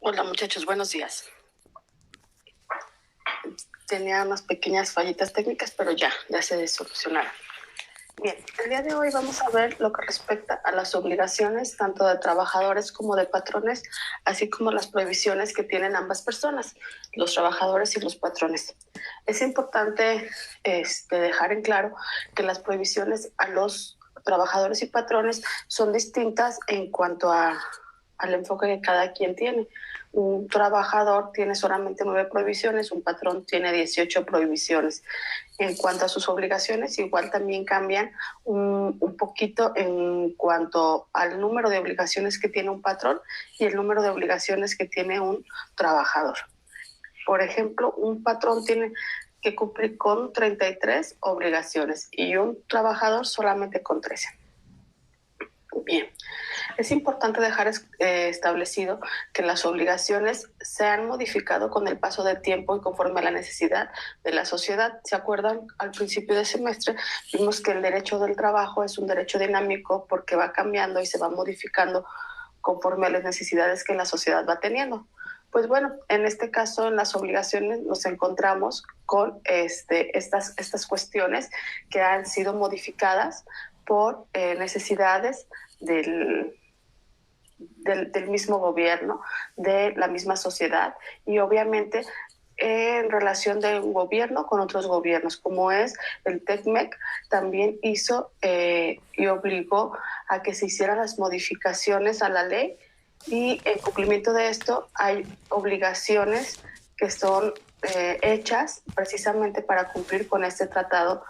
Hola muchachos, buenos días. Tenía unas pequeñas fallitas técnicas, pero ya se solucionaron. Bien, el día de hoy vamos a ver lo que respecta a las obligaciones tanto de trabajadores como de patrones, así como las prohibiciones que tienen ambas personas, los trabajadores y los patrones. Es importante dejar en claro que las prohibiciones a los trabajadores y patrones son distintas en cuanto al enfoque que cada quien tiene. Un trabajador tiene solamente 9 prohibiciones, un patrón tiene 18 prohibiciones. En cuanto a sus obligaciones, igual también cambian un poquito en cuanto al número de obligaciones que tiene un patrón y el número de obligaciones que tiene un trabajador. Por ejemplo, un patrón tiene que cumplir con 33 obligaciones y un trabajador solamente con 13. Bien, es importante dejar establecido que las obligaciones se han modificado con el paso del tiempo y conforme a la necesidad de la sociedad. ¿Se acuerdan? Al principio del semestre vimos que el derecho del trabajo es un derecho dinámico porque va cambiando y se va modificando conforme a las necesidades que la sociedad va teniendo. Pues bueno, en este caso, en las obligaciones nos encontramos con estas cuestiones que han sido modificadas por necesidades del mismo gobierno, de la misma sociedad y obviamente en relación de un gobierno con otros gobiernos, como es el TECMEC, también hizo y obligó a que se hicieran las modificaciones a la ley y en cumplimiento de esto hay obligaciones que son hechas precisamente para cumplir con este tratado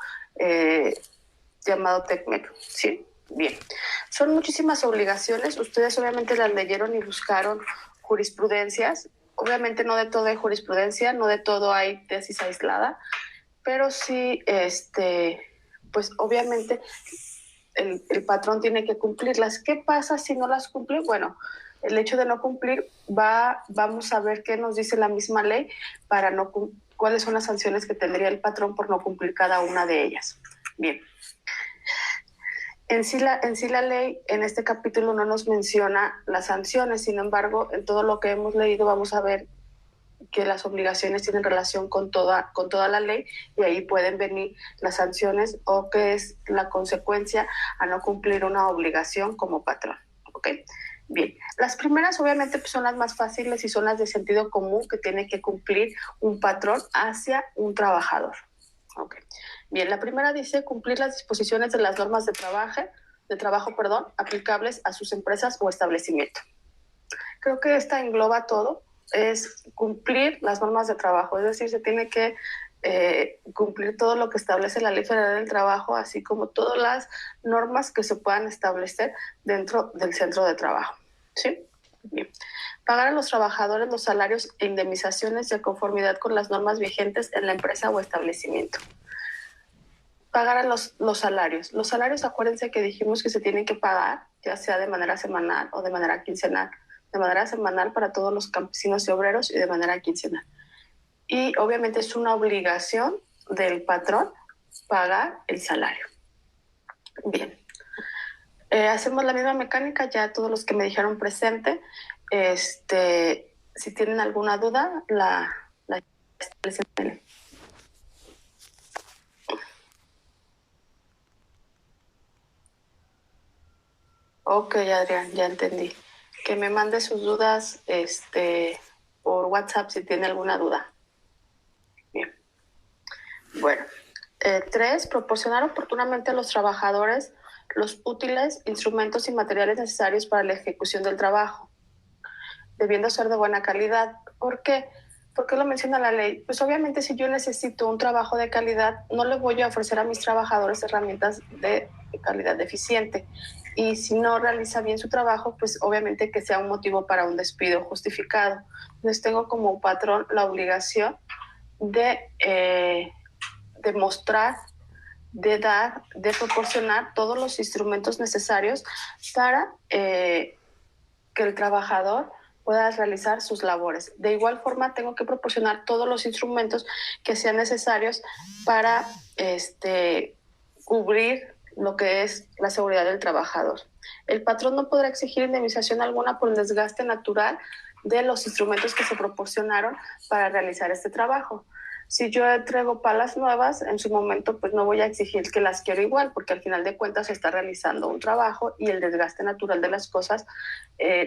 llamado TECMEC, ¿sí? Bien, son muchísimas obligaciones. Ustedes obviamente las leyeron y buscaron jurisprudencias. Obviamente no de todo hay jurisprudencia, no de todo hay tesis aislada, pero sí, pues obviamente el patrón tiene que cumplirlas. ¿Qué pasa si no las cumple? Bueno, el hecho de no cumplir vamos a ver qué nos dice la misma ley para no cuáles son las sanciones que tendría el patrón por no cumplir cada una de ellas. Bien. En sí la ley en este capítulo no nos menciona las sanciones, sin embargo, en todo lo que hemos leído vamos a ver que las obligaciones tienen relación con toda la ley y ahí pueden venir las sanciones o que es la consecuencia a no cumplir una obligación como patrón. ¿Ok? Bien, las primeras obviamente pues, son las más fáciles y son las de sentido común que tiene que cumplir un patrón hacia un trabajador. Okay. Bien, la primera dice cumplir las disposiciones de las normas de trabajo, aplicables a sus empresas o establecimiento. Creo que esta engloba todo, es cumplir las normas de trabajo, es decir, se tiene que cumplir todo lo que establece la Ley Federal del Trabajo, así como todas las normas que se puedan establecer dentro del centro de trabajo. ¿Sí? Bien. Pagar a los trabajadores los salarios e indemnizaciones de conformidad con las normas vigentes en la empresa o establecimiento. Pagar a los salarios. Los salarios, acuérdense que dijimos que se tienen que pagar, ya sea de manera semanal o de manera quincenal. De manera semanal para todos los campesinos y obreros y de manera quincenal. Y obviamente es una obligación del patrón pagar el salario. Bien. Hacemos la misma mecánica, ya todos los que me dijeron presente, si tienen alguna duda, la establecen. Ok, Adrián, ya entendí. Que me mande sus dudas por WhatsApp si tiene alguna duda. Bien. Bueno, 3, proporcionar oportunamente a los trabajadores los útiles, instrumentos y materiales necesarios para la ejecución del trabajo, debiendo ser de buena calidad. ¿Por qué? ¿Por qué lo menciona la ley? Pues obviamente si yo necesito un trabajo de calidad, no le voy a ofrecer a mis trabajadores herramientas de calidad deficiente. Y si no realiza bien su trabajo, pues obviamente que sea un motivo para un despido justificado. Entonces tengo como patrón la obligación de mostrar, de dar, de proporcionar todos los instrumentos necesarios para que el trabajador pueda realizar sus labores. De igual forma, tengo que proporcionar todos los instrumentos que sean necesarios para cubrir lo que es la seguridad del trabajador. El patrón no podrá exigir indemnización alguna por el desgaste natural de los instrumentos que se proporcionaron para realizar este trabajo. Si yo entrego palas nuevas, en su momento pues no voy a exigir que las quiero igual, porque al final de cuentas se está realizando un trabajo y el desgaste natural de las cosas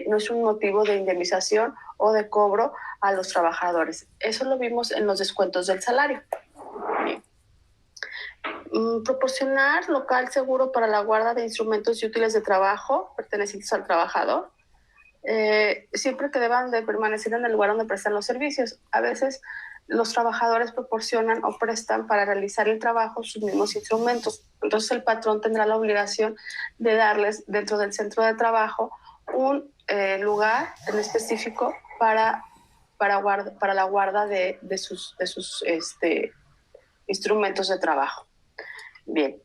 no es un motivo de indemnización o de cobro a los trabajadores. Eso lo vimos en los descuentos del salario. Bien. Proporcionar local seguro para la guarda de instrumentos y útiles de trabajo pertenecientes al trabajador, siempre que deban de permanecer en el lugar donde prestan los servicios. A veces los trabajadores proporcionan o prestan para realizar el trabajo sus mismos instrumentos. Entonces el patrón tendrá la obligación de darles dentro del centro de trabajo un lugar en específico para la guarda de sus instrumentos de trabajo. Bien.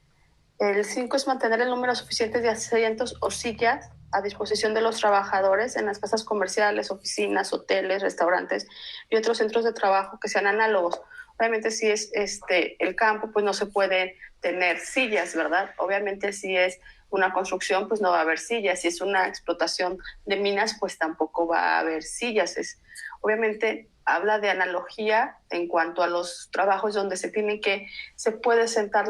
El 5 es mantener el número suficiente de asientos o sillas a disposición de los trabajadores en las casas comerciales, oficinas, hoteles, restaurantes y otros centros de trabajo que sean análogos. Obviamente si es el campo, pues no se pueden tener sillas, ¿verdad? Obviamente si es una construcción, pues no va a haber sillas. Si es una explotación de minas, pues tampoco va a haber sillas. Obviamente habla de analogía en cuanto a los trabajos donde se puede sentar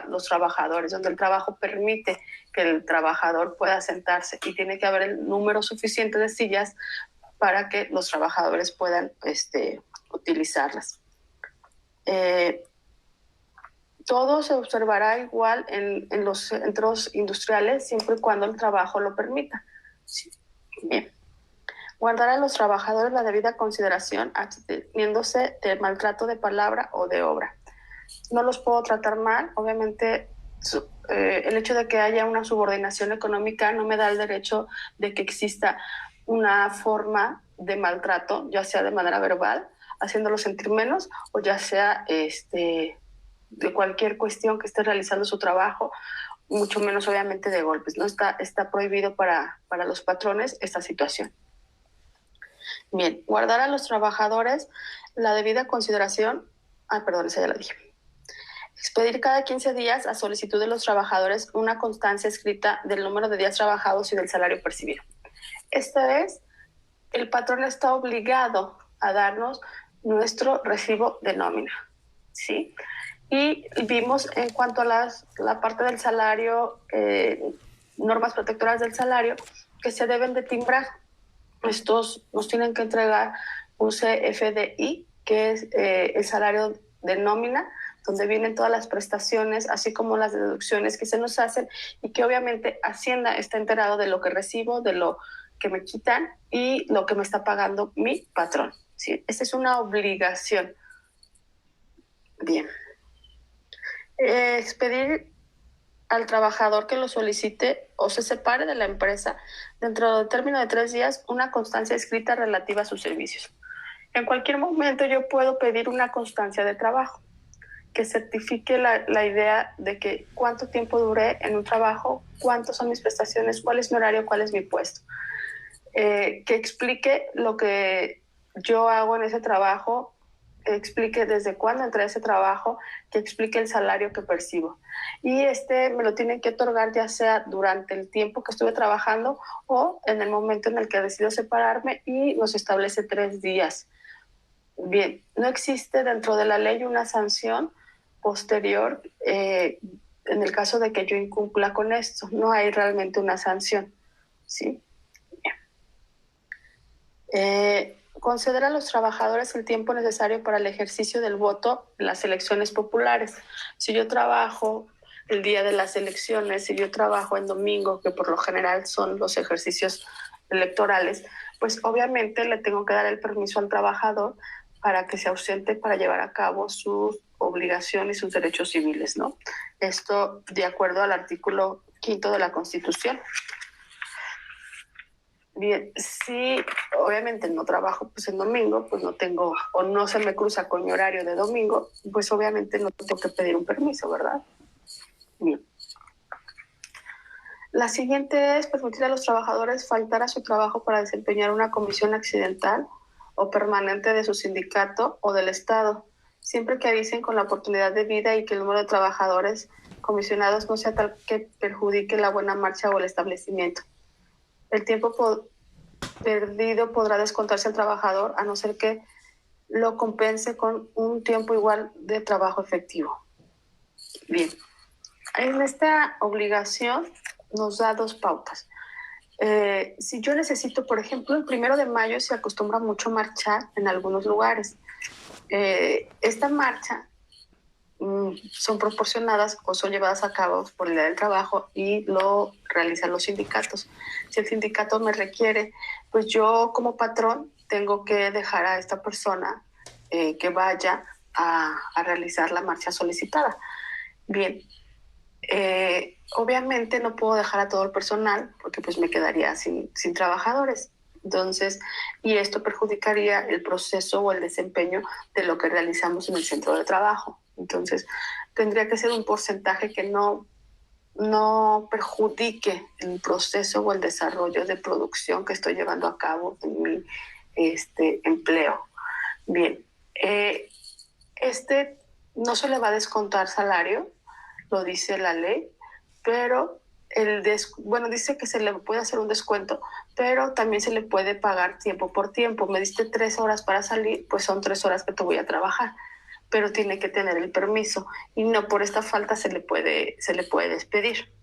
los trabajadores, donde el trabajo permite que el trabajador pueda sentarse y tiene que haber el número suficiente de sillas para que los trabajadores puedan utilizarlas. Todo se observará igual en los centros industriales siempre y cuando el trabajo lo permita. Sí. Bien. Guardar a los trabajadores la debida consideración absteniéndose del maltrato de palabra o de obra. No los puedo tratar mal, obviamente el hecho de que haya una subordinación económica no me da el derecho de que exista una forma de maltrato, ya sea de manera verbal, haciéndolo sentir menos, o ya sea de cualquier cuestión que esté realizando su trabajo, mucho menos obviamente de golpes. No está prohibido para los patrones esta situación. Bien, guardar a los trabajadores la debida consideración. Esa ya la dije. Expedir cada 15 días a solicitud de los trabajadores una constancia escrita del número de días trabajados y del salario percibido. Esta vez, el patrón está obligado a darnos nuestro recibo de nómina, ¿sí? Y vimos en cuanto a la parte del salario, normas protectoras del salario, que se deben de timbrar. Estos nos tienen que entregar un CFDI, que es el salario de nómina, donde vienen todas las prestaciones, así como las deducciones que se nos hacen, y que obviamente Hacienda está enterado de lo que recibo, de lo que me quitan y lo que me está pagando mi patrón, ¿sí? Esta es una obligación. Bien. Expedir al trabajador que lo solicite o se separe de la empresa dentro del término de 3 días una constancia escrita relativa a sus servicios. En cualquier momento yo puedo pedir una constancia de trabajo que certifique la idea de que cuánto tiempo duré en un trabajo, cuántas son mis prestaciones, cuál es mi horario, cuál es mi puesto. Que explique lo que yo hago en ese trabajo, que explique desde cuándo entré a ese trabajo, que explique el salario que percibo. Y me lo tienen que otorgar ya sea durante el tiempo que estuve trabajando o en el momento en el que decido separarme, y nos establece 3 días. Bien, no existe dentro de la ley una sanción posterior en el caso de que yo incumpla con esto. No hay realmente una sanción, ¿sí? Conceder a los trabajadores el tiempo necesario para el ejercicio del voto en las elecciones populares. Si yo trabajo el día de las elecciones, si yo trabajo en domingo, que por lo general son los ejercicios electorales, pues obviamente le tengo que dar el permiso al trabajador para que se ausente para llevar a cabo sus obligaciones y sus derechos civiles, ¿no? Esto de acuerdo al artículo 5 de la Constitución. Bien, si obviamente no trabajo pues en domingo, pues no tengo, o no se me cruza con mi horario de domingo, pues obviamente no tengo que pedir un permiso, ¿verdad? Bien. La siguiente es permitir a los trabajadores faltar a su trabajo para desempeñar una comisión accidental o permanente de su sindicato o del Estado, siempre que avisen con la oportunidad de vida y que el número de trabajadores comisionados no sea tal que perjudique la buena marcha o el establecimiento. El tiempo perdido podrá descontarse al trabajador a no ser que lo compense con un tiempo igual de trabajo efectivo. Bien, en esta obligación nos da dos pautas. Si yo necesito, por ejemplo, el 1 de mayo se acostumbra mucho marchar en algunos lugares. Esta marcha son proporcionadas o son llevadas a cabo por el Día del Trabajo y lo realizan los sindicatos. Si el sindicato me requiere, pues yo como patrón tengo que dejar a esta persona que vaya a realizar la marcha solicitada. Bien, obviamente no puedo dejar a todo el personal porque pues me quedaría sin trabajadores. Entonces, y esto perjudicaría el proceso o el desempeño de lo que realizamos en el centro de trabajo. Entonces, tendría que ser un porcentaje que no perjudique el proceso o el desarrollo de producción que estoy llevando a cabo en mi empleo. Bien, no se le va a descontar salario, lo dice la ley, pero dice que se le puede hacer un descuento, pero también se le puede pagar tiempo por tiempo. Me diste 3 horas para salir, pues son 3 horas que te voy a trabajar, pero tiene que tener el permiso y no por esta falta se le puede despedir.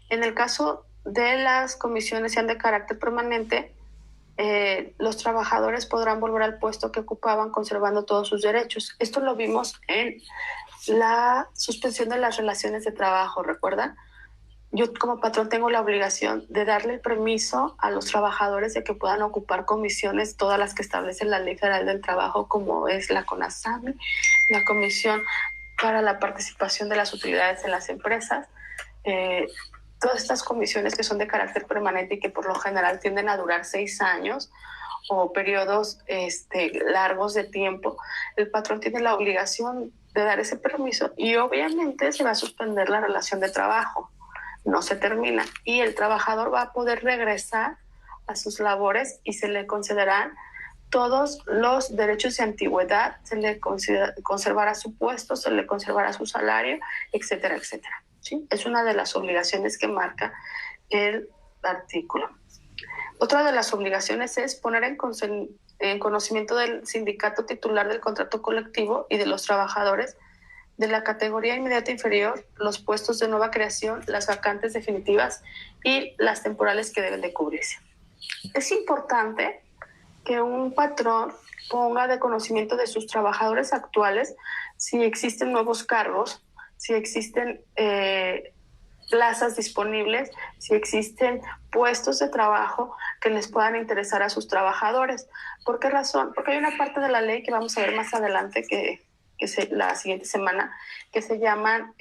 En el caso de las comisiones sean de carácter permanente, los trabajadores podrán volver al puesto que ocupaban conservando todos sus derechos. Esto lo vimos en la suspensión de las relaciones de trabajo, ¿recuerdan? Yo como patrón tengo la obligación de darle el permiso a los trabajadores de que puedan ocupar comisiones, todas las que establece la Ley Federal del Trabajo, como es la CONASAMI, la Comisión para la Participación de las Utilidades en las Empresas, todas estas comisiones que son de carácter permanente y que por lo general tienden a durar 6 años o periodos largos de tiempo, el patrón tiene la obligación de dar ese permiso y obviamente se va a suspender la relación de trabajo. No se termina y el trabajador va a poder regresar a sus labores y se le concederán todos los derechos de antigüedad, se le conservará su puesto, se le conservará su salario, etcétera, etcétera. ¿Sí? Es una de las obligaciones que marca el artículo. Otra de las obligaciones es poner en conocimiento del sindicato titular del contrato colectivo y de los trabajadores de la categoría inmediata inferior, los puestos de nueva creación, las vacantes definitivas y las temporales que deben de cubrirse. Es importante que un patrón ponga de conocimiento de sus trabajadores actuales si existen nuevos cargos, si existen plazas disponibles, si existen puestos de trabajo que les puedan interesar a sus trabajadores. ¿Por qué razón? Porque hay una parte de la ley que vamos a ver más adelante la siguiente semana, que se llaman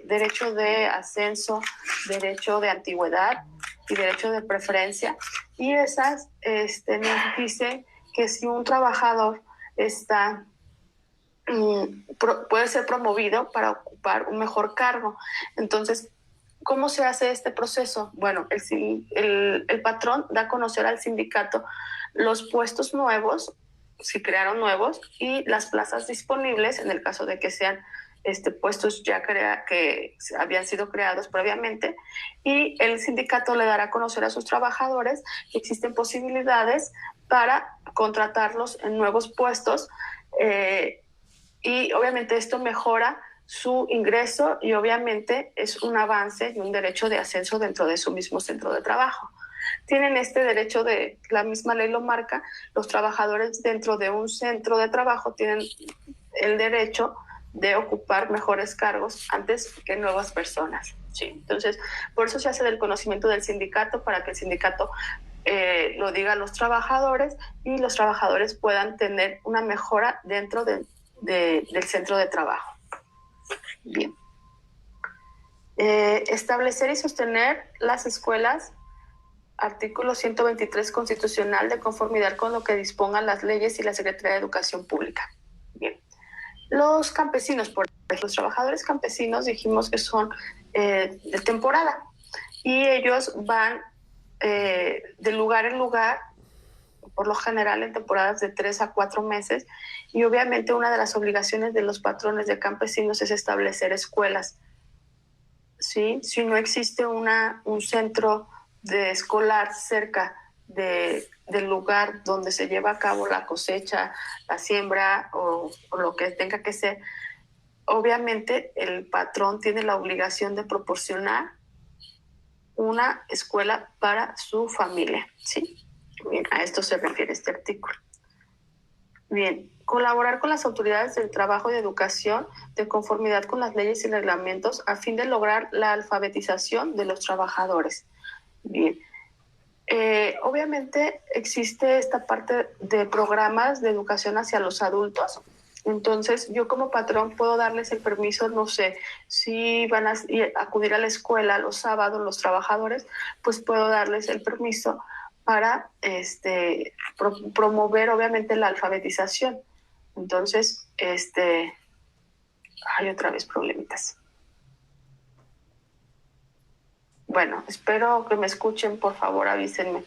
derecho de ascenso, derecho de antigüedad y derecho de preferencia. Y esas nos dicen que si un trabajador puede ser promovido para ocupar un mejor cargo. Entonces, ¿cómo se hace este proceso? Bueno, el patrón da a conocer al sindicato los puestos nuevos, si crearon nuevos, y las plazas disponibles, en el caso de que sean puestos ya que habían sido creados previamente, y el sindicato le dará a conocer a sus trabajadores que existen posibilidades para contratarlos en nuevos puestos, y obviamente esto mejora su ingreso y obviamente es un avance y un derecho de ascenso dentro de su mismo centro de trabajo. Tienen este derecho, la misma ley lo marca, los trabajadores dentro de un centro de trabajo tienen el derecho de ocupar mejores cargos antes que nuevas personas. ¿Sí? Entonces, por eso se hace del conocimiento del sindicato, para que el sindicato lo diga a los trabajadores y los trabajadores puedan tener una mejora dentro del centro de trabajo. Bien. Establecer y sostener las escuelas, artículo 123 constitucional, de conformidad con lo que dispongan las leyes y la Secretaría de Educación Pública. Bien. Los campesinos, por ejemplo, los trabajadores campesinos dijimos que son de temporada y ellos van de lugar en lugar, por lo general en temporadas de 3 a 4 meses, y obviamente una de las obligaciones de los patrones de campesinos es establecer escuelas ¿sí? Si no existe un centro de escolar cerca del lugar donde se lleva a cabo la cosecha, la siembra o lo que tenga que ser, obviamente el patrón tiene la obligación de proporcionar una escuela para su familia, ¿sí? Bien, a esto se refiere este artículo. Bien, colaborar con las autoridades del trabajo y de educación de conformidad con las leyes y reglamentos a fin de lograr la alfabetización de los trabajadores. Bien, obviamente existe esta parte de programas de educación hacia los adultos. Entonces, yo como patrón puedo darles el permiso, no sé, si van a acudir a la escuela los sábados los trabajadores, pues puedo darles el permiso para promover obviamente la alfabetización. Entonces, hay otra vez problemitas. Bueno, espero que me escuchen, por favor, avísenme.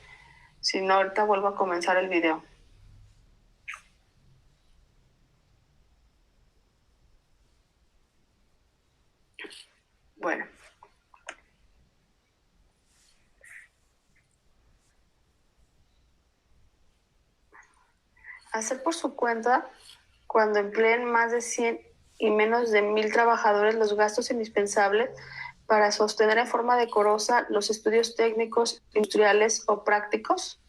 Si no, ahorita vuelvo a comenzar el video. Bueno. Hacer por su cuenta, cuando empleen más de 100 y menos de 1,000 trabajadores, los gastos indispensables para sostener en forma decorosa los estudios técnicos, industriales o prácticos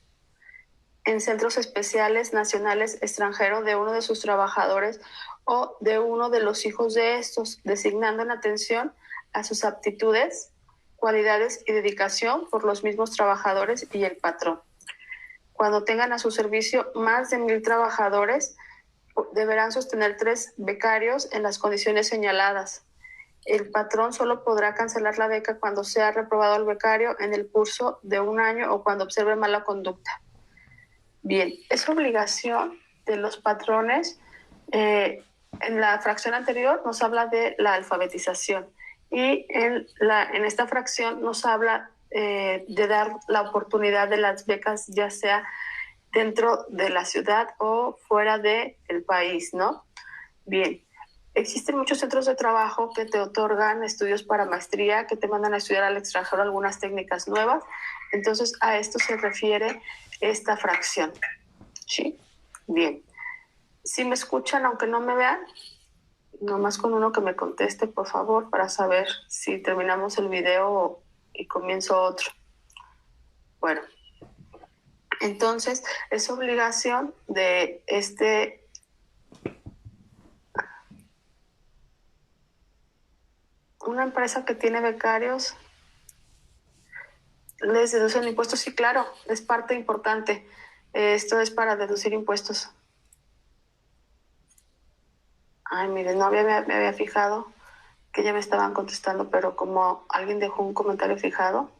en centros especiales, nacionales, extranjeros de uno de sus trabajadores o de uno de los hijos de estos, designando en atención a sus aptitudes, cualidades y dedicación por los mismos trabajadores y el patrón. Cuando tengan a su servicio más de 1,000 trabajadores, deberán sostener 3 becarios en las condiciones señaladas. El patrón solo podrá cancelar la beca cuando sea reprobado el becario en el curso de 1 año o cuando observe mala conducta. Bien, es obligación de los patrones. En la fracción anterior nos habla de la alfabetización y en esta fracción nos habla de dar la oportunidad de las becas, ya sea dentro de la ciudad o fuera del país, ¿no? Bien, existen muchos centros de trabajo que te otorgan estudios para maestría, que te mandan a estudiar al extranjero algunas técnicas nuevas. Entonces, a esto se refiere esta fracción. ¿Sí? Bien. Si me escuchan, aunque no me vean, nomás con uno que me conteste, por favor, para saber si terminamos el video y comienzo otro. Bueno, entonces es obligación de una empresa que tiene becarios, les deducen impuestos. Sí, claro, es parte importante. Esto es para deducir impuestos. Ay, miren, no me había fijado que ya me estaban contestando, pero como alguien dejó un comentario fijado.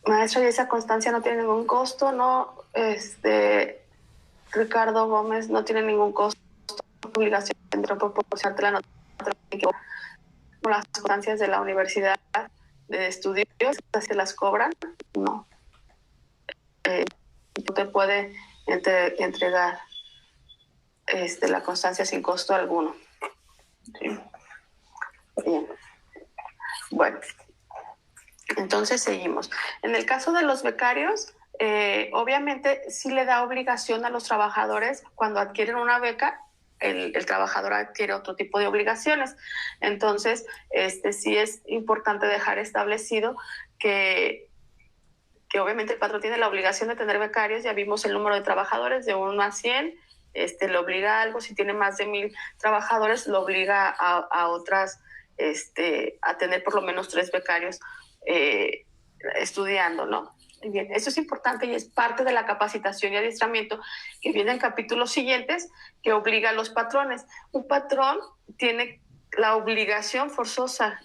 Maestra, y esa constancia no tiene ningún costo, ¿no? Ricardo Gómez no tiene ningún costo, obligación de proporcionarte la nota, como las constancias de la universidad de estudios, se las cobran, no. No te puede entregar la constancia sin costo alguno. ¿Sí? Bien. Bueno, entonces seguimos. En el caso de los becarios, obviamente sí le da obligación a los trabajadores cuando adquieren una beca. El trabajador adquiere otro tipo de obligaciones. Entonces, sí es importante dejar establecido que obviamente el patrón tiene la obligación de tener becarios. Ya vimos el número de trabajadores de 1 a 100, le obliga a algo. Si tiene más de 1,000 trabajadores, lo obliga a otras, a tener por lo menos 3 becarios estudiando, ¿no? Bien, eso es importante y es parte de la capacitación y adiestramiento que viene en capítulos siguientes, que obliga a los patrones. Un patrón tiene la obligación forzosa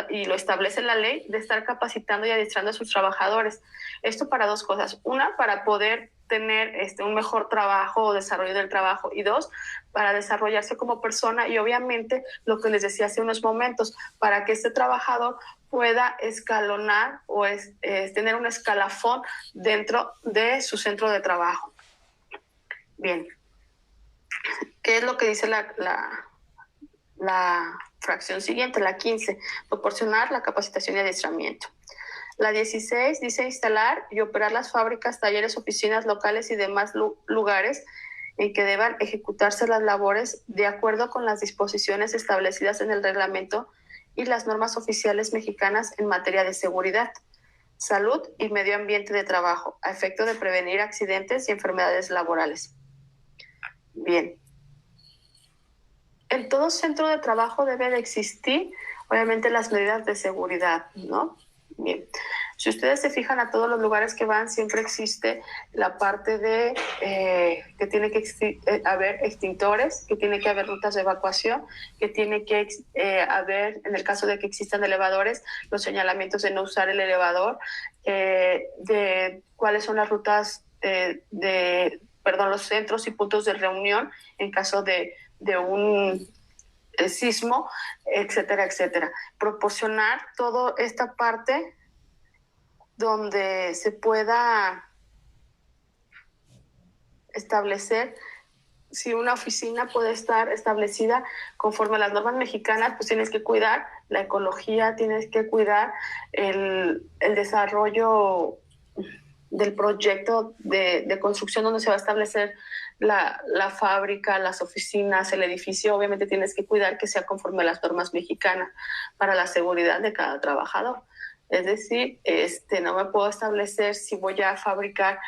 y lo establece la ley, de estar capacitando y adiestrando a sus trabajadores. Esto para 2 cosas. Una, para poder tener un mejor trabajo o desarrollo del trabajo, y 2, para desarrollarse como persona, y obviamente lo que les decía hace unos momentos, para que este trabajador pueda escalonar o tener un escalafón dentro de su centro de trabajo. Bien. ¿Qué es lo que dice la fracción siguiente, la 15? Proporcionar la capacitación y adiestramiento. La 16 dice instalar y operar las fábricas, talleres, oficinas, locales y demás lugares en que deban ejecutarse las labores de acuerdo con las disposiciones establecidas en el reglamento y las normas oficiales mexicanas en materia de seguridad, salud y medio ambiente de trabajo, a efecto de prevenir accidentes y enfermedades laborales. Bien. En todo centro de trabajo debe de existir, obviamente, las medidas de seguridad, ¿no? Bien. Si ustedes se fijan a todos los lugares que van, siempre existe la parte de que tiene que haber extintores, que tiene que haber rutas de evacuación, que tiene que haber, en el caso de que existan elevadores, los señalamientos de no usar el elevador, de cuáles son las rutas los centros y puntos de reunión en caso de un sismo, etcétera, etcétera. Proporcionar toda esta parte donde se pueda establecer si una oficina puede estar establecida conforme a las normas mexicanas, pues tienes que cuidar la ecología, tienes que cuidar el desarrollo del proyecto de construcción donde se va a establecer la fábrica, las oficinas, el edificio. Obviamente tienes que cuidar que sea conforme a las normas mexicanas para la seguridad de cada trabajador. Es decir, no me puedo establecer si voy a fabricar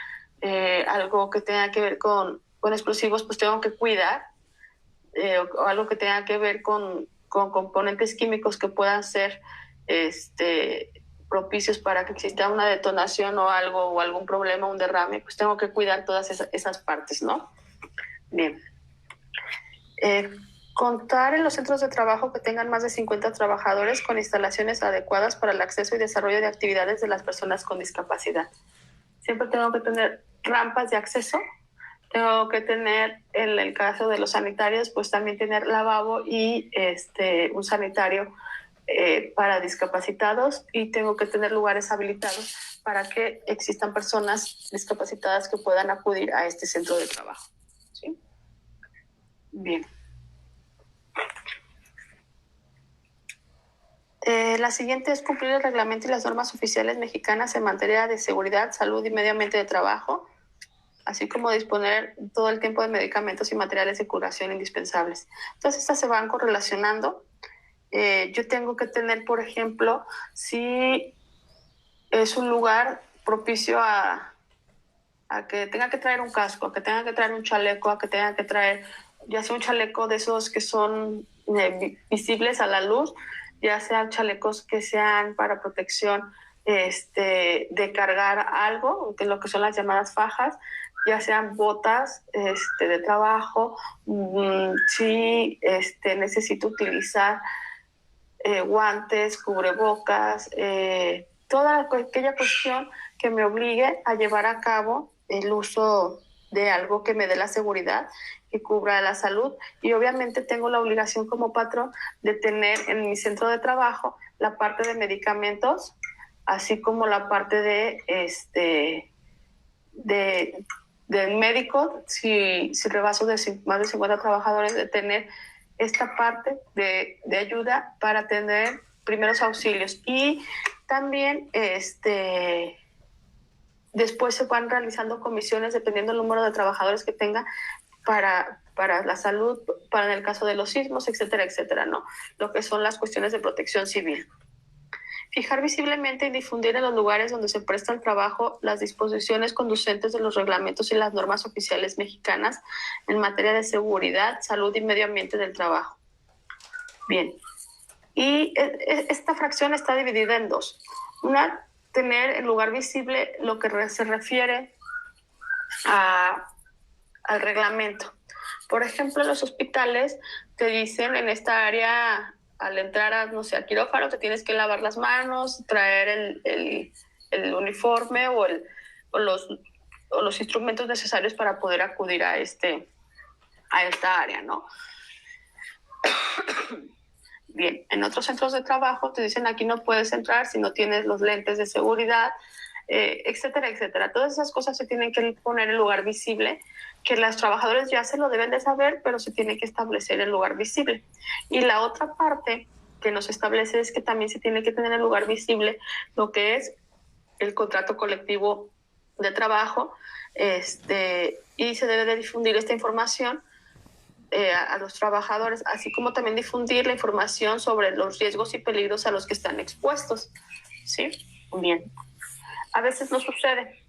algo que tenga que ver con explosivos, pues tengo que cuidar, o algo que tenga que ver con componentes químicos que puedan ser propicios para que exista una detonación o algo, o algún problema, un derrame, pues tengo que cuidar todas esas partes, ¿no? Bien. Contar en los centros de trabajo que tengan más de 50 trabajadores con instalaciones adecuadas para el acceso y desarrollo de actividades de las personas con discapacidad. Siempre tengo que tener rampas de acceso, tengo que tener, en el caso de los sanitarios, pues también tener lavabo y un sanitario para discapacitados, y tengo que tener lugares habilitados para que existan personas discapacitadas que puedan acudir a este centro de trabajo. ¿Sí? Bien. La siguiente es cumplir el reglamento y las normas oficiales mexicanas en materia de seguridad, salud y medio ambiente de trabajo, así como disponer todo el tiempo de medicamentos y materiales de curación indispensables. Entonces, estas se van correlacionando. Yo tengo que tener, por ejemplo, si es un lugar propicio a que tenga que traer un casco, a que tenga que traer un chaleco, a que tenga que traer ya sea un chaleco de esos que son visibles a la luz, ya sean chalecos que sean para protección de cargar algo, que es lo que son las llamadas fajas, ya sean botas de trabajo. Si necesito utilizar guantes, cubrebocas, toda aquella cuestión que me obligue a llevar a cabo el uso de algo que me dé la seguridad, que cubra la salud. Y obviamente tengo la obligación como patrón de tener en mi centro de trabajo la parte de medicamentos, así como la parte del médico, si rebaso de más de 50 trabajadores, de tener esta parte de ayuda para tener primeros auxilios. Y también después se van realizando comisiones dependiendo del número de trabajadores que tenga para la salud, para en el caso de los sismos, etcétera, etcétera, ¿no? Lo que son las cuestiones de protección civil. Fijar visiblemente y difundir en los lugares donde se presta el trabajo las disposiciones conducentes de los reglamentos y las normas oficiales mexicanas en materia de seguridad, salud y medio ambiente del trabajo. Bien. Y esta fracción está dividida en dos. Una, tener en lugar visible lo que se refiere al reglamento. Por ejemplo, en los hospitales te dicen en esta área, al entrar a quirófano, te tienes que lavar las manos, traer el uniforme o los instrumentos necesarios para poder acudir a esta área, ¿no? Bien, en otros centros de trabajo te dicen aquí no puedes entrar si no tienes los lentes de seguridad, etcétera, etcétera. Todas esas cosas se tienen que poner en lugar visible, que los trabajadores ya se lo deben de saber, pero se tiene que establecer en lugar visible. Y la otra parte que nos establece es que también se tiene que tener en lugar visible lo que es el contrato colectivo de trabajo, y se debe de difundir esta información a los trabajadores, así como también difundir la información sobre los riesgos y peligros a los que están expuestos. ¿Sí? Bien. A veces no sucede.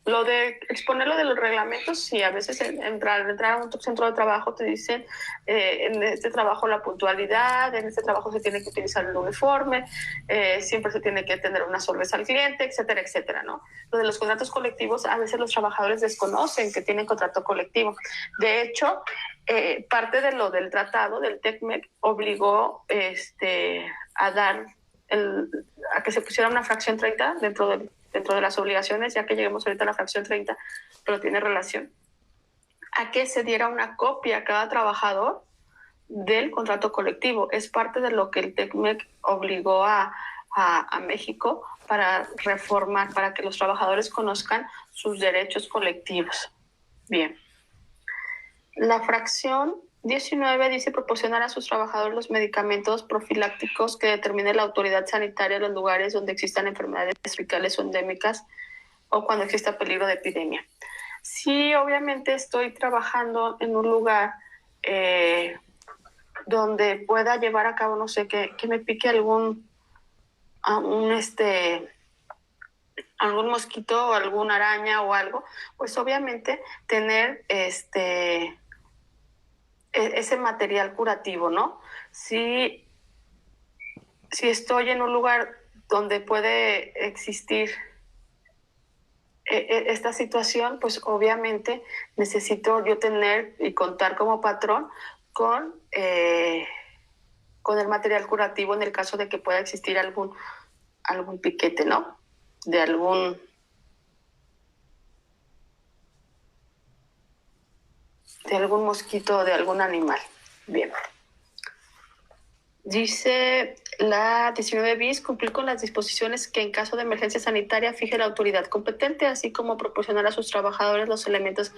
Lo de exponerlo de los reglamentos, sí, a veces entrar a un centro de trabajo te dicen en este trabajo la puntualidad, en este trabajo se tiene que utilizar el uniforme, siempre se tiene que tener una sonrisa al cliente, etcétera, etcétera, ¿no? Lo de los contratos colectivos, a veces los trabajadores desconocen que tienen contrato colectivo. De hecho, parte de lo del tratado del TECMEC obligó a dar a que se pusiera una fracción 30 dentro de las obligaciones, ya que lleguemos ahorita a la fracción 30, pero tiene relación, a que se diera una copia a cada trabajador del contrato colectivo. Es parte de lo que el TECMEC obligó a México para reformar, para que los trabajadores conozcan sus derechos colectivos. Bien. La fracción 19 dice proporcionar a sus trabajadores los medicamentos profilácticos que determine la autoridad sanitaria en los lugares donde existan enfermedades tropicales o endémicas o cuando exista peligro de epidemia. Si obviamente estoy trabajando en un lugar donde pueda llevar a cabo, no sé, que me pique algún mosquito o alguna araña o algo, pues obviamente tener ese material curativo, ¿no? Si estoy en un lugar donde puede existir esta situación, pues obviamente necesito yo tener y contar como patrón con el material curativo en el caso de que pueda existir algún piquete, ¿no? De algún mosquito o de algún animal. Bien. Dice la 19 bis, cumplir con las disposiciones que en caso de emergencia sanitaria fije la autoridad competente, así como proporcionar a sus trabajadores los elementos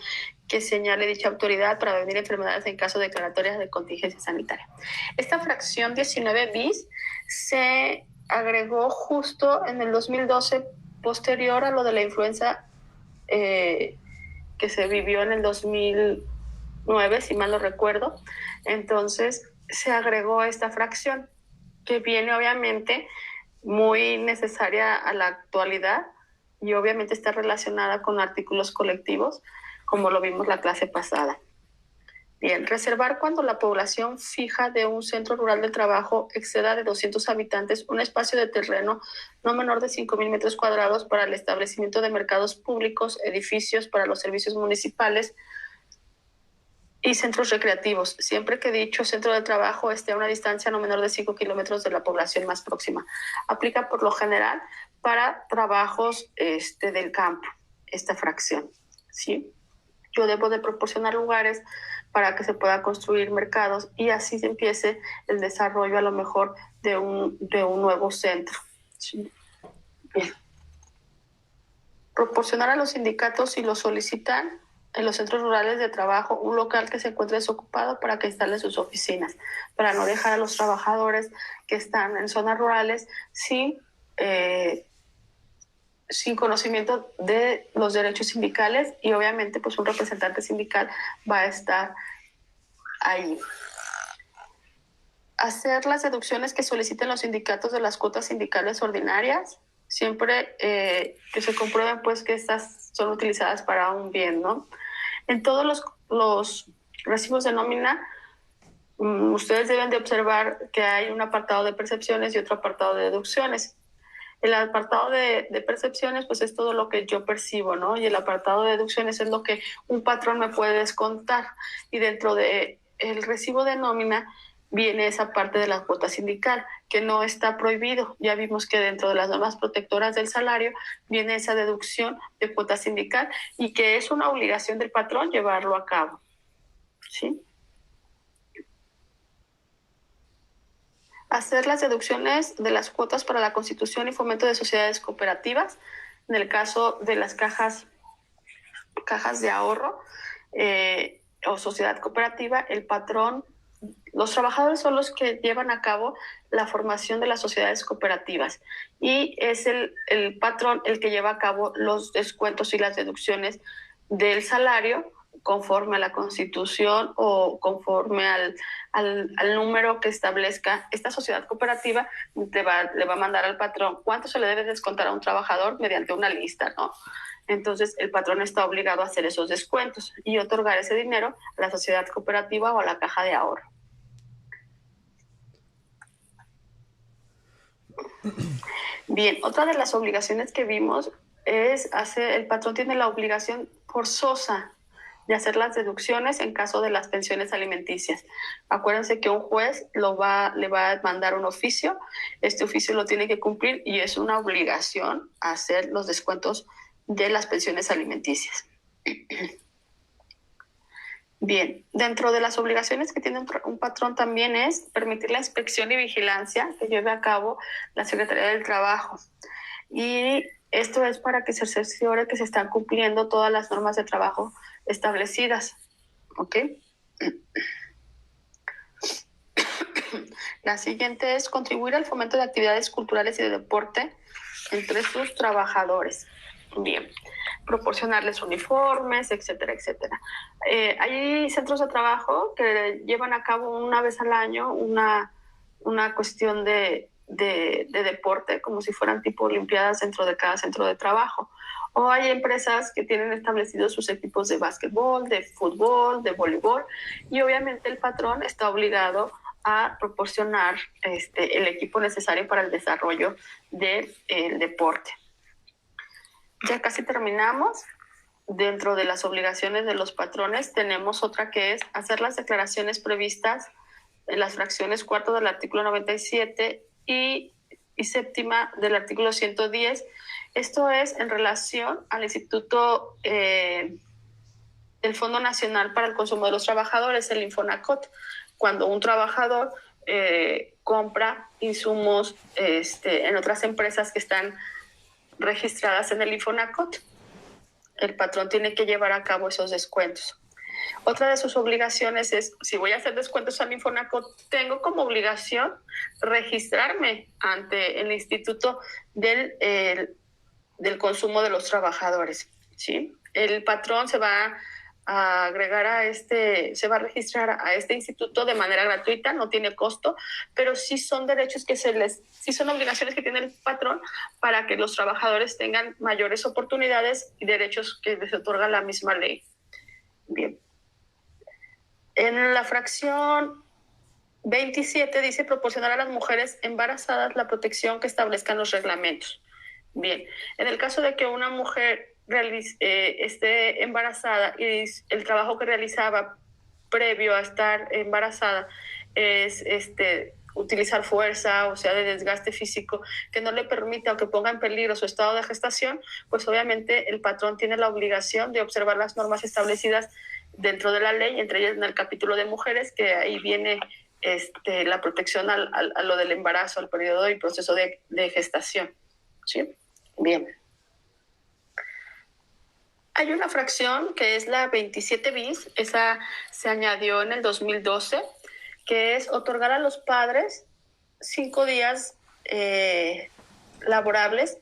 que señale dicha autoridad para prevenir enfermedades en caso de declaratorias de contingencia sanitaria. Esta fracción 19 bis se agregó justo en el 2012, posterior a lo de la influenza que se vivió en el 2009, si mal no recuerdo. Entonces se agregó esta fracción que viene obviamente muy necesaria a la actualidad y obviamente está relacionada con artículos colectivos, como lo vimos la clase pasada. Bien, reservar cuando la población fija de un centro rural de trabajo exceda de 200 habitantes un espacio de terreno no menor de 5,000 metros cuadrados para el establecimiento de mercados públicos, edificios para los servicios municipales y centros recreativos, siempre que dicho centro de trabajo esté a una distancia no menor de 5 kilómetros de la población más próxima. Aplica por lo general para trabajos del campo, esta fracción, ¿sí? Yo debo de proporcionar lugares para que se pueda construir mercados y así se empiece el desarrollo a lo mejor de un nuevo centro, ¿sí? Bien. Proporcionar a los sindicatos, si lo solicitan, en los centros rurales de trabajo, un local que se encuentre desocupado para que instalen sus oficinas, para no dejar a los trabajadores que están en zonas rurales sin conocimiento de los derechos sindicales y obviamente pues un representante sindical va a estar ahí. Hacer las deducciones que soliciten los sindicatos de las cuotas sindicales ordinarias, siempre que se comprueben pues que estas son utilizadas para un bien, ¿no? En todos los recibos de nómina, ustedes deben de observar que hay un apartado de percepciones y otro apartado de deducciones. El apartado de percepciones, pues es todo lo que yo percibo, ¿no? Y el apartado de deducciones es lo que un patrón me puede descontar. Y dentro de el recibo de nómina viene esa parte de la cuota sindical, que no está prohibido. Ya vimos que dentro de las normas protectoras del salario viene esa deducción de cuota sindical y que es una obligación del patrón llevarlo a cabo, ¿sí? Hacer las deducciones de las cuotas para la constitución y fomento de sociedades cooperativas. En el caso de las cajas de ahorro o sociedad cooperativa, el patrón, los trabajadores son los que llevan a cabo la formación de las sociedades cooperativas y es el patrón el que lleva a cabo los descuentos y las deducciones del salario conforme a la Constitución o conforme al número que establezca esta sociedad cooperativa. Le va a mandar al patrón cuánto se le debe descontar a un trabajador mediante una lista, ¿no? Entonces el patrón está obligado a hacer esos descuentos y otorgar ese dinero a la sociedad cooperativa o a la caja de ahorro. Bien, otra de las obligaciones que vimos es el patrón tiene la obligación forzosa de hacer las deducciones en caso de las pensiones alimenticias. Acuérdense que un juez le va a mandar un oficio, este oficio lo tiene que cumplir y es una obligación hacer los descuentos de las pensiones alimenticias. Bien, dentro de las obligaciones que tiene un patrón también es permitir la inspección y vigilancia que lleve a cabo la Secretaría del Trabajo. Y esto es para que se cerciore que se están cumpliendo todas las normas de trabajo establecidas. ¿Ok? La siguiente es contribuir al fomento de actividades culturales y de deporte entre sus trabajadores. Bien, proporcionarles uniformes, etcétera, etcétera. Hay centros de trabajo que llevan a cabo una vez al año una cuestión de deporte, como si fueran tipo olimpiadas dentro de cada centro de trabajo. O hay empresas que tienen establecidos sus equipos de básquetbol, de fútbol, de voleibol, y obviamente el patrón está obligado a proporcionar el equipo necesario para el desarrollo del deporte. Ya casi terminamos. Dentro de las obligaciones de los patrones tenemos otra que es hacer las declaraciones previstas en las fracciones cuarto del artículo 97 y séptima del artículo 110. Esto es en relación al Instituto del Fondo Nacional para el Consumo de los Trabajadores, el Infonacot. Cuando un trabajador compra insumos en otras empresas que están registradas en el Infonacot, el patrón tiene que llevar a cabo esos descuentos. Otra de sus obligaciones es, si voy a hacer descuentos al Infonacot, tengo como obligación registrarme ante el Instituto del Consumo de los Trabajadores, ¿sí? El patrón se va a agregar se va a registrar a este instituto de manera gratuita, no tiene costo, pero sí son derechos sí son obligaciones que tiene el patrón para que los trabajadores tengan mayores oportunidades y derechos que les otorga la misma ley. Bien. En la fracción 27 dice proporcionar a las mujeres embarazadas la protección que establezcan los reglamentos. Bien, en el caso de que una mujer esté embarazada y el trabajo que realizaba previo a estar embarazada es utilizar fuerza, o sea, de desgaste físico, que no le permita o que ponga en peligro su estado de gestación, pues obviamente el patrón tiene la obligación de observar las normas establecidas dentro de la ley, entre ellas en el capítulo de mujeres, que ahí viene la protección a lo del embarazo, al periodo y proceso de gestación. ¿Sí? Bien. Hay una fracción que es la 27 bis, esa se añadió en el 2012, que es otorgar a los padres 5 días laborables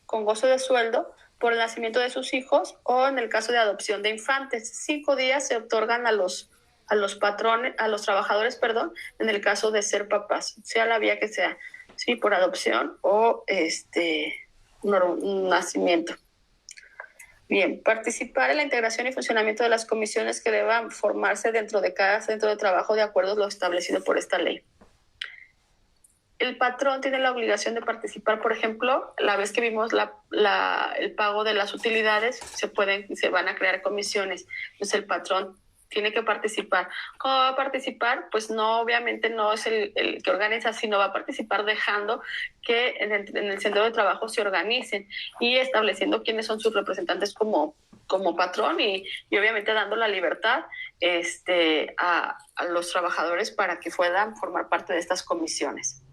con gozo de sueldo por el nacimiento de sus hijos o en el caso de adopción de infantes. 5 días se otorgan a los patrones, a los trabajadores, perdón, en el caso de ser papás, sea la vía que sea, sí, por adopción o un nacimiento. Bien, participar en la integración y funcionamiento de las comisiones que deban formarse dentro de cada centro de trabajo de acuerdo a lo establecido por esta ley. El patrón tiene la obligación de participar, por ejemplo, la vez que vimos el pago de las utilidades, se van a crear comisiones. Entonces el patrón tiene que participar. ¿Cómo va a participar? Pues no, obviamente no es el que organiza, sino va a participar dejando que en el centro de trabajo se organicen y estableciendo quiénes son sus representantes como patrón y obviamente dando la libertad a los trabajadores para que puedan formar parte de estas comisiones.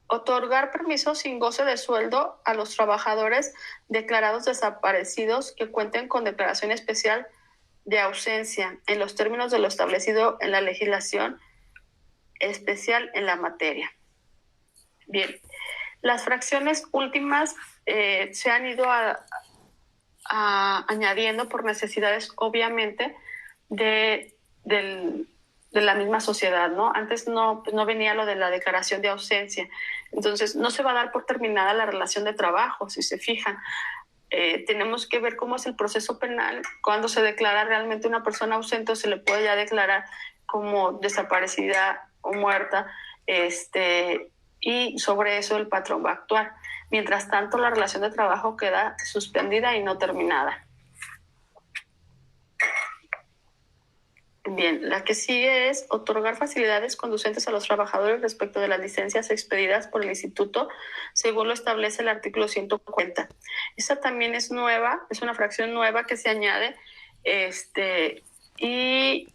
Otorgar permisos sin goce de sueldo a los trabajadores declarados desaparecidos que cuenten con declaración especial de ausencia en los términos de lo establecido en la legislación especial en la materia. Bien, las fracciones últimas se han ido añadiendo por necesidades, obviamente, de la misma sociedad, ¿no? Antes no venía lo de la declaración de ausencia. Entonces, no se va a dar por terminada la relación de trabajo, si se fijan. Tenemos que ver cómo es el proceso penal. Cuando se declara realmente una persona ausente, se le puede ya declarar como desaparecida o muerta, y sobre eso el patrón va a actuar. Mientras tanto, la relación de trabajo queda suspendida y no terminada. Bien, la que sigue es otorgar facilidades conducentes a los trabajadores respecto de las licencias expedidas por el instituto, según lo establece el artículo 140. Esta también es nueva, es una fracción nueva que se añade, y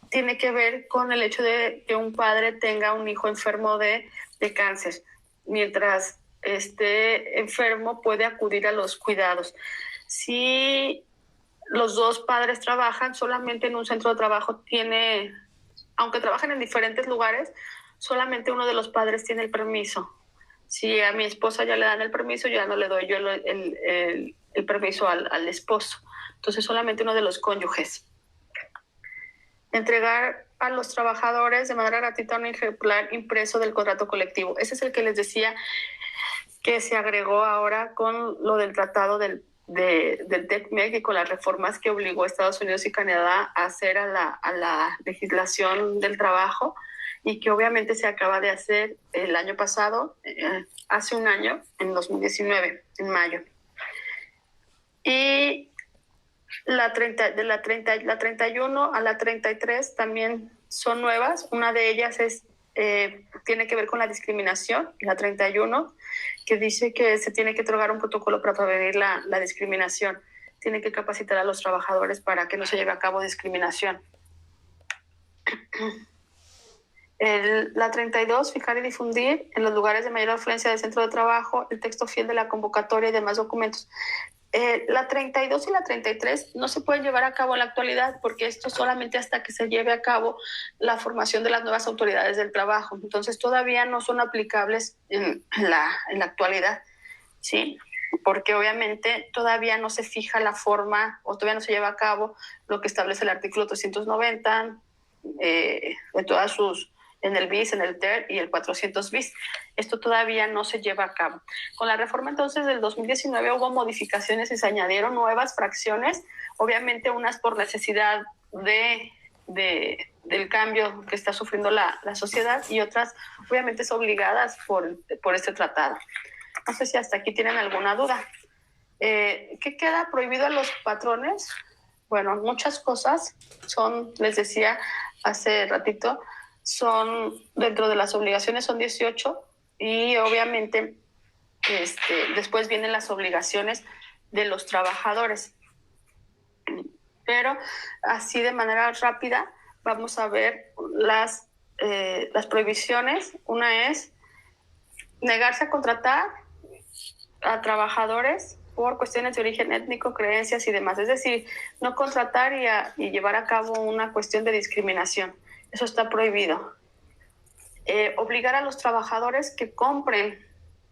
tiene que ver con el hecho de que un padre tenga un hijo enfermo de cáncer. Mientras esté enfermo, puede acudir a los cuidados. Si los dos padres trabajan, solamente en un centro de trabajo aunque trabajen en diferentes lugares, solamente uno de los padres tiene el permiso. Si a mi esposa ya le dan el permiso, ya no le doy yo el permiso al esposo. Entonces, solamente uno de los cónyuges. Entregar a los trabajadores de manera gratuita un ejemplar impreso del contrato colectivo. Ese es el que les decía que se agregó ahora con lo del tratado del TECMEC y con las reformas que obligó a Estados Unidos y Canadá a hacer a la legislación del trabajo, y que obviamente se acaba de hacer el año pasado, hace un año, en 2019, en mayo. Y la 31 a la 33 también son nuevas. Una de ellas tiene que ver con la discriminación, la 31, que dice que se tiene que otorgar un protocolo para prevenir la discriminación. Tiene que capacitar a los trabajadores para que no se lleve a cabo discriminación. La 32, fijar y difundir en los lugares de mayor afluencia del centro de trabajo el texto fiel de la convocatoria y demás documentos. La 32 y la 33 no se pueden llevar a cabo en la actualidad, porque esto solamente hasta que se lleve a cabo la formación de las nuevas autoridades del trabajo. Entonces todavía no son aplicables en la actualidad, ¿sí? Porque obviamente todavía no se fija la forma o todavía no se lleva a cabo lo que establece el artículo 390 de todas sus, en el BIS, en el TER y el 400 BIS. Esto todavía no se lleva a cabo. Con la reforma entonces del 2019 hubo modificaciones y se añadieron nuevas fracciones, obviamente unas por necesidad del cambio que está sufriendo la sociedad, y otras obviamente obligadas por este tratado. No sé si hasta aquí tienen alguna duda. ¿Qué queda prohibido a los patrones? Bueno, muchas cosas les decía hace ratito, son dentro de las obligaciones son 18, y obviamente después vienen las obligaciones de los trabajadores. Pero así de manera rápida vamos a ver las prohibiciones. Una es negarse a contratar a trabajadores por cuestiones de origen étnico, creencias y demás. Es decir, no contratar y llevar a cabo una cuestión de discriminación. Eso está prohibido. Obligar a los trabajadores que compren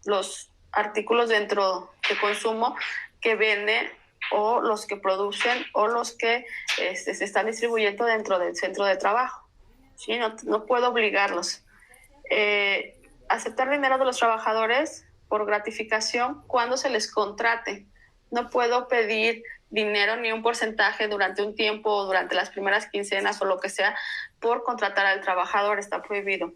los artículos dentro de consumo que venden, o los que producen, o los que se están distribuyendo dentro del centro de trabajo. ¿Sí? No puedo obligarlos. Aceptar dinero de los trabajadores por gratificación cuando se les contrate. No puedo pedir dinero ni un porcentaje durante un tiempo o durante las primeras quincenas o lo que sea por contratar al trabajador, está prohibido.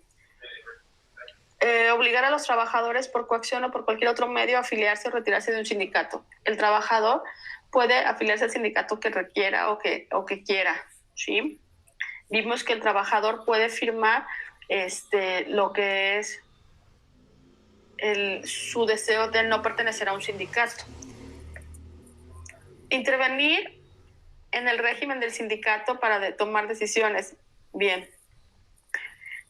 Obligar a los trabajadores por coacción o por cualquier otro medio a afiliarse o retirarse de un sindicato. El trabajador puede afiliarse al sindicato que requiera o que quiera, ¿sí? Vimos que el trabajador puede firmar lo que es su deseo de no pertenecer a un sindicato. Intervenir en el régimen del sindicato para tomar decisiones. Bien.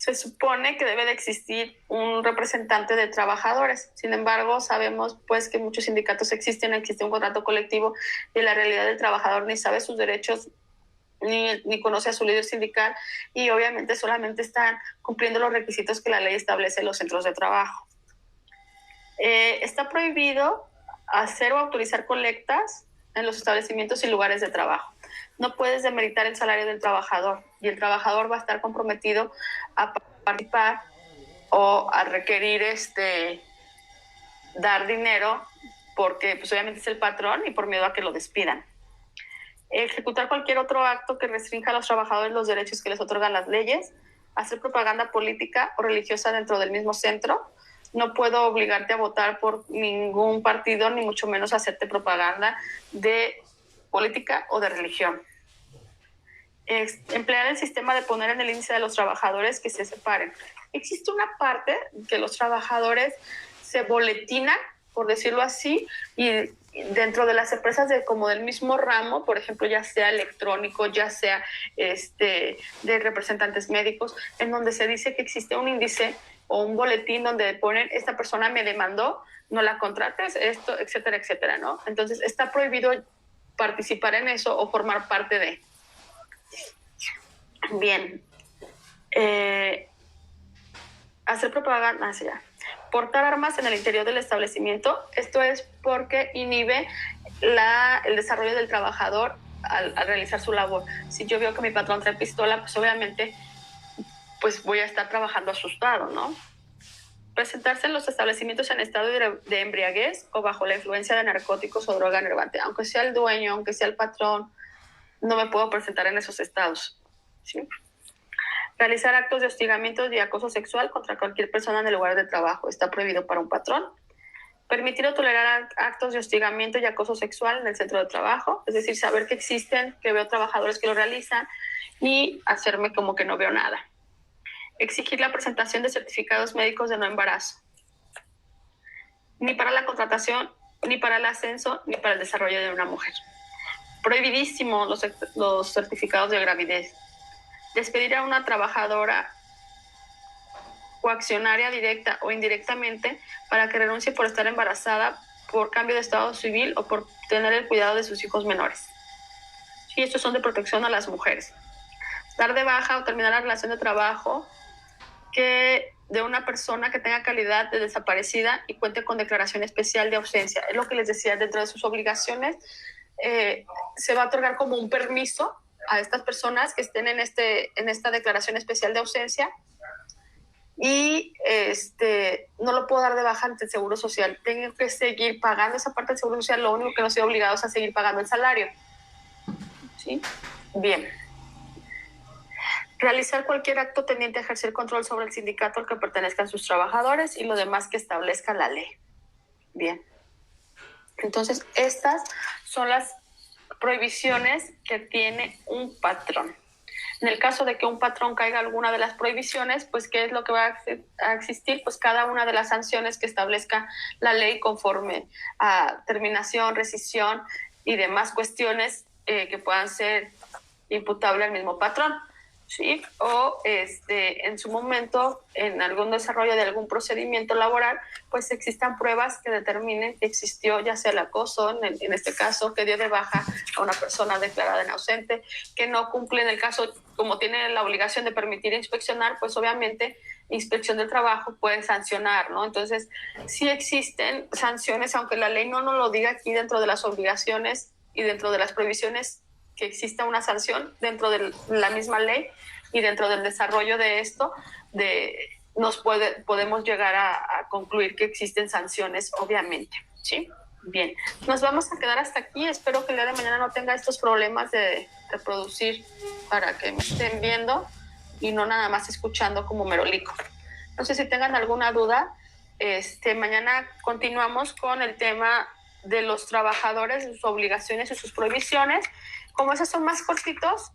se supone que debe de existir un representante de trabajadores. Sin embargo, sabemos pues que muchos sindicatos existe un contrato colectivo y la realidad del trabajador ni sabe sus derechos ni conoce a su líder sindical y obviamente solamente están cumpliendo los requisitos que la ley establece en los centros de trabajo. Está prohibido hacer o autorizar colectas en los establecimientos y lugares de trabajo. No puedes demeritar el salario del trabajador y el trabajador va a estar comprometido a participar o a requerir dar dinero porque pues obviamente es el patrón y por miedo a que lo despidan. Ejecutar cualquier otro acto que restrinja a los trabajadores los derechos que les otorgan las leyes, hacer propaganda política o religiosa dentro del mismo centro. No puedo obligarte a votar por ningún partido, ni mucho menos hacerte propaganda de política o de religión. Emplear el sistema de poner en el índice de los trabajadores que se separen. Existe una parte que los trabajadores se boletinan, por decirlo así, y dentro de las empresas como del mismo ramo, por ejemplo, ya sea electrónico, ya sea de representantes médicos, en donde se dice que existe un índice o un boletín donde ponen, esta persona me demandó, no la contrates, esto, etcétera, etcétera, ¿no? Entonces, está prohibido participar en eso o formar parte de. Bien. Hacer propaganda, portar armas en el interior del establecimiento. Esto es porque inhibe el desarrollo del trabajador al realizar su labor. Si yo veo que mi patrón trae pistola, pues obviamente pues voy a estar trabajando asustado, ¿no? Presentarse en los establecimientos en estado de embriaguez o bajo la influencia de narcóticos o droga enervante. Aunque sea el dueño, aunque sea el patrón, no me puedo presentar en esos estados, ¿sí? Realizar actos de hostigamiento y acoso sexual contra cualquier persona en el lugar de trabajo. Está prohibido para un patrón. Permitir o tolerar actos de hostigamiento y acoso sexual en el centro de trabajo. Es decir, saber que existen, que veo trabajadores que lo realizan y hacerme como que no veo nada. Exigir la presentación de certificados médicos de no embarazo. Ni para la contratación, ni para el ascenso, ni para el desarrollo de una mujer. Prohibidísimo los certificados de gravidez. Despedir a una trabajadora coaccionaria directa o indirectamente para que renuncie por estar embarazada, por cambio de estado civil o por tener el cuidado de sus hijos menores. Sí, estos son de protección a las mujeres. Dar de baja o terminar la relación de trabajo de una persona que tenga calidad de desaparecida y cuente con declaración especial de ausencia. Es lo que les decía, dentro de sus obligaciones se va a otorgar como un permiso a estas personas que estén en esta declaración especial de ausencia y no lo puedo dar de baja ante el Seguro Social. Tengo que seguir pagando esa parte del Seguro Social, lo único que no estoy obligado es a seguir pagando el salario. ¿Sí? Bien. Realizar cualquier acto tendiente a ejercer control sobre el sindicato al que pertenezcan sus trabajadores y lo demás que establezca la ley. Bien. Entonces, estas son las prohibiciones que tiene un patrón. En el caso de que un patrón caiga alguna de las prohibiciones, pues ¿qué es lo que va a existir? Pues cada una de las sanciones que establezca la ley conforme a terminación, rescisión y demás cuestiones que puedan ser imputables al mismo patrón, ¿sí? O en su momento, en algún desarrollo de algún procedimiento laboral, pues existan pruebas que determinen que existió ya sea el acoso, en este caso, que dio de baja a una persona declarada en ausente, que no cumple en el caso, como tiene la obligación de permitir inspeccionar, pues obviamente Inspección del Trabajo puede sancionar, ¿no? Entonces, sí existen sanciones, aunque la ley no nos lo diga aquí dentro de las obligaciones y dentro de las prohibiciones, que exista una sanción dentro de la misma ley y dentro del desarrollo de esto, podemos llegar a concluir que existen sanciones, obviamente, ¿sí? Bien, nos vamos a quedar hasta aquí. Espero que el día de mañana no tenga estos problemas de reproducir para que me estén viendo y no nada más escuchando como merolico. No sé si tengan alguna duda. Mañana continuamos con el tema de los trabajadores, sus obligaciones y sus prohibiciones. Como esos son más cortitos,